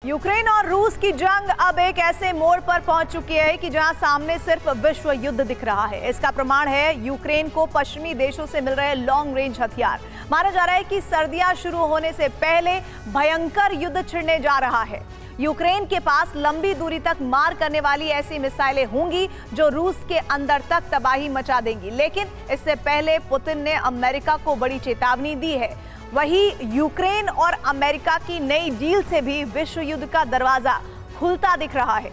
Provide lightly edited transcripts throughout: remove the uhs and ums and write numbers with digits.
Ukraine और रूस की जंग अब एक ऐसे मोड़ पर पहुंच चुकी है कि जहां सामने सिर्फ विश्व युद्ध दिख रहा है। इसका प्रमाण है यूक्रेन को पश्चिमी देशों से मिल रहे लॉन्ग रेंज हथियार। माना जा रहा है कि सर्दियां शुरू होने से पहले भयंकर युद्ध छिड़ने जा रहा है। यूक्रेन के पास लंबी दूरी तक मार करने वाली ऐसी मिसाइलें होंगी जो रूस के अंदर तक तबाही मचा देंगी। लेकिन इससे पहले पुतिन ने अमेरिका को बड़ी चेतावनी दी है। वहीं यूक्रेन और अमेरिका की नई डील से भी विश्व युद्ध का दरवाजा खुलता दिख रहा है।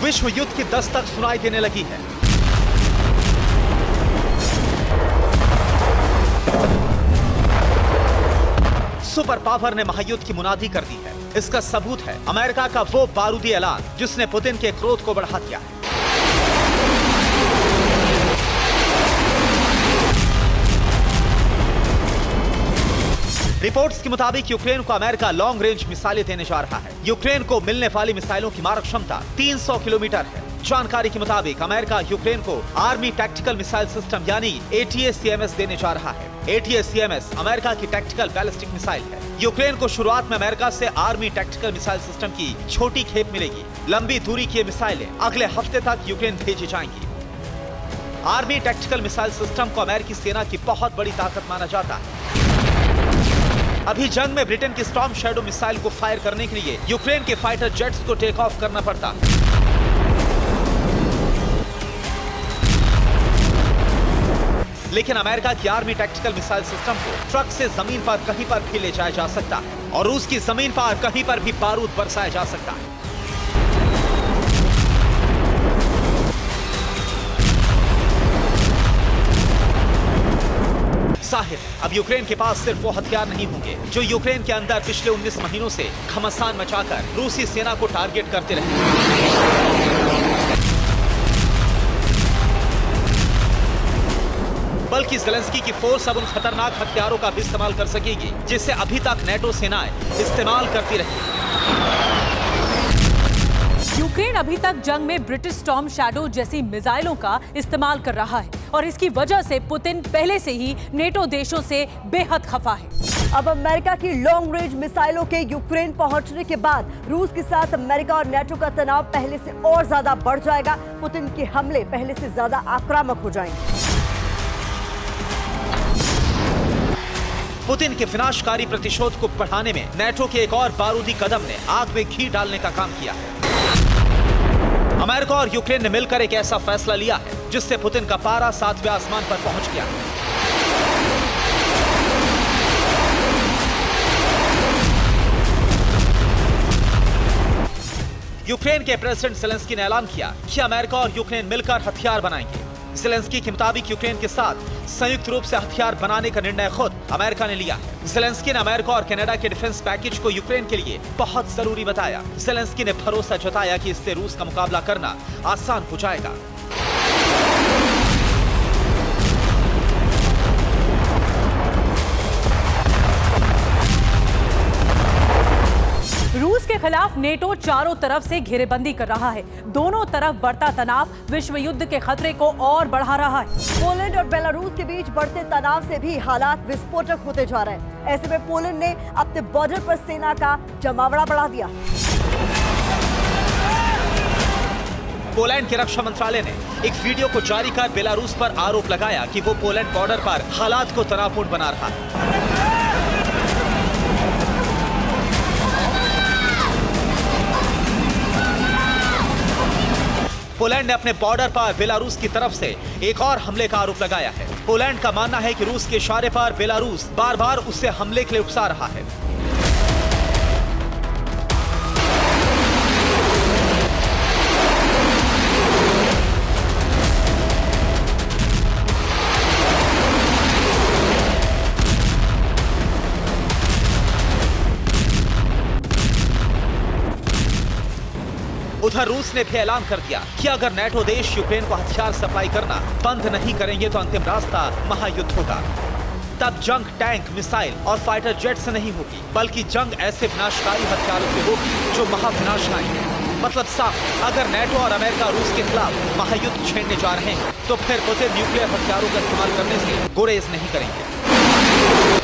विश्व युद्ध की दस्तक सुनाई देने लगी है। सुपर पावर ने महायुद्ध की मुनादी कर दी है। इसका सबूत है अमेरिका का वो बारूदी ऐलान जिसने पुतिन के क्रोध को बढ़ा दिया है। रिपोर्ट्स के मुताबिक यूक्रेन को अमेरिका लॉन्ग रेंज मिसाइलें देने जा रहा है। यूक्रेन को मिलने वाली मिसाइलों की मारक क्षमता 300 किलोमीटर है। जानकारी के मुताबिक अमेरिका यूक्रेन को आर्मी टैक्टिकल मिसाइल सिस्टम यानी ATACMS देने जा रहा है। ATACMS अमेरिका की टैक्टिकल बैलिस्टिक मिसाइल है। यूक्रेन को शुरुआत में अमेरिका से आर्मी टैक्टिकल मिसाइल सिस्टम की छोटी खेप मिलेगी। लंबी दूरी की मिसाइलें अगले हफ्ते तक यूक्रेन भेजी जाएंगी। आर्मी टैक्टिकल मिसाइल सिस्टम को अमेरिकी सेना की बहुत बड़ी ताकत माना जाता है। अभी जंग में ब्रिटेन की स्टॉर्म शैडो मिसाइल को फायर करने के लिए यूक्रेन के फाइटर जेट्स को टेक ऑफ करना पड़ता। लेकिन अमेरिका की आर्मी टैक्टिकल मिसाइल सिस्टम को ट्रक से जमीन पर कहीं पर भी ले जाया जा सकता है और रूस की जमीन पर कहीं पर भी बारूद बरसाया जा सकता है। जाहिर अब यूक्रेन के पास सिर्फ वो हथियार नहीं होंगे जो यूक्रेन के अंदर पिछले 19 महीनों से घमासान मचाकर रूसी सेना को टारगेट करते रहे, बल्कि ज़ेलेंस्की की फोर्स अब उन खतरनाक हथियारों का भी इस्तेमाल कर सकेगी जिसे अभी तक नेटो सेनाएं इस्तेमाल करती रही। यूक्रेन अभी तक जंग में ब्रिटिश स्टॉर्म शैडो जैसी मिसाइलों का इस्तेमाल कर रहा है और इसकी वजह से पुतिन पहले से ही नेटो देशों से बेहद खफा है। अब अमेरिका की लॉन्ग रेंज मिसाइलों के यूक्रेन पहुंचने के बाद रूस के साथ अमेरिका और नेटो का तनाव पहले से और ज्यादा बढ़ जाएगा। पुतिन के हमले पहले से ज्यादा आक्रामक हो जाएंगे। पुतिन के विनाशकारी प्रतिशोध को बढ़ाने में नेटो के एक और बारूदी कदम ने आग में घी डालने का काम किया है। अमेरिका और यूक्रेन ने मिलकर एक ऐसा फैसला लिया है जिससे पुतिन का पारा 7वें आसमान पर पहुंच गया। यूक्रेन के प्रेसिडेंट ज़ेलेंस्की ने ऐलान किया कि अमेरिका और यूक्रेन मिलकर हथियार बनाएंगे। ज़ेलेंस्की के मुताबिक यूक्रेन के साथ संयुक्त रूप से हथियार बनाने का निर्णय खुद अमेरिका ने लिया है। ज़ेलेंस्की ने अमेरिका और कनाडा के डिफेंस पैकेज को यूक्रेन के लिए बहुत जरूरी बताया। ज़ेलेंस्की ने भरोसा जताया कि इससे रूस का मुकाबला करना आसान हो जाएगा। रूस के खिलाफ नेटो चारों तरफ से घेरेबंदी कर रहा है। दोनों तरफ बढ़ता तनाव विश्व युद्ध के खतरे को और बढ़ा रहा है। पोलैंड और बेलारूस के बीच बढ़ते तनाव से भी हालात विस्फोटक होते जा रहे हैं। ऐसे में पोलैंड ने अपने बॉर्डर पर सेना का जमावड़ा बढ़ा दिया। पोलैंड के रक्षा मंत्रालय ने एक वीडियो को जारी कर बेलारूस पर आरोप लगाया कि वो पोलैंड बॉर्डर पर हालात को तनावपूर्ण बना रहा है। पोलैंड ने अपने बॉर्डर पर बेलारूस की तरफ से एक और हमले का आरोप लगाया है। पोलैंड का मानना है कि रूस के इशारे पर बेलारूस बार-बार उससे हमले के लिए उकसा रहा है। उधर रूस ने भी ऐलान कर दिया कि अगर नेटो देश यूक्रेन को हथियार सप्लाई करना बंद नहीं करेंगे तो अंतिम रास्ता महायुद्ध होगा। तब जंग टैंक, मिसाइल और फाइटर जेट से नहीं होगी, बल्कि जंग ऐसे विनाशकारी हथियारों से होगी जो महाविनाश लाएंगे। मतलब साफ, अगर नेटो और अमेरिका रूस के खिलाफ महायुद्ध छेड़ने जा रहे हैं तो फिर पुतिन न्यूक्लियर हथियारों का इस्तेमाल करने से गुरेज नहीं करेंगे।